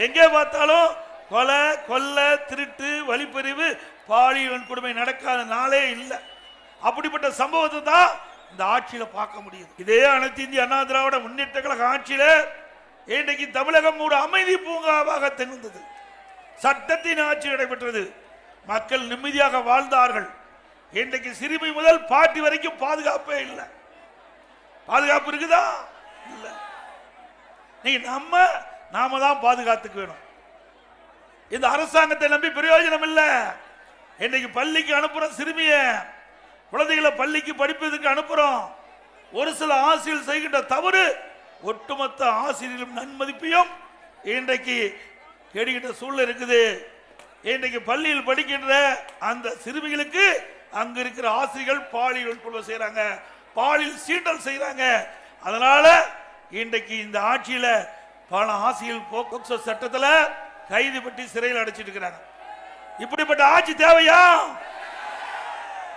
எங்கே பார்த்தாலும் கொலை, கொள்ளை, திருட்டு, வழிப்பறிவு, பாலியல் வன்கொடுமை நடக்காத நாளே இல்லை. அப்படிப்பட்ட சம்பவத்தை தான் இந்த ஆட்சியில பார்க்க முடியுது. இதே அனைத்து இந்திய அண்ணா திராவிட முன்னேற்ற கழக ஆட்சியில இன்றைக்கு தமிழகம் ஒரு அமைதி பூங்காவாக திகழ்ந்தது. சட்டத்தின் ஆட்சி நடைபெற்றது. மக்கள் நிம்மதியாக வாழ்ந்தார்கள். இன்றைக்கு சிறுமி முதல் பாட்டி வரைக்கும் பாதுகாப்பே இல்லை. பாதுகாப்பு இருக்குதா? இல்ல. நீங்க நாம தான் பாதுகாத்துக்க வேணும். இந்த அரசாங்கத்தை நம்பி பிரயோஜனம் இல்லை. இன்றைக்கு பள்ளிக்கு அனுப்புற சிறுமிய குழந்தைகளை பள்ளிக்கு படிப்பதற்கு அனுப்புறோம். ஒரு சில ஆசிரியர் செய்கின்ற தவறு ஒட்டுமொத்த ஆசிரியர்களும் நன்மதிப்பையும் இன்றைக்கு கேடுகின்ற சூழ்நிலை இருக்குது. இன்றைக்கு பள்ளியில் படிக்கின்ற அந்த சிறுமிகளுக்கு அங்க இருக்கிற ஆசிரியர்கள் பாலியல் வன்கொடுமை செய்யறாங்க, பாலியல் சீண்டல் செய்யறாங்க. அதனால இன்றைக்கு இந்த ஆட்சியில பல ஆசிரியர்கள் போக்சோ சட்டத்தில் கைது பற்றி சிறையில் அடைச்சிட்டு இருக்கிறாங்க. இப்படிப்பட்ட ஆட்சி தேவையா?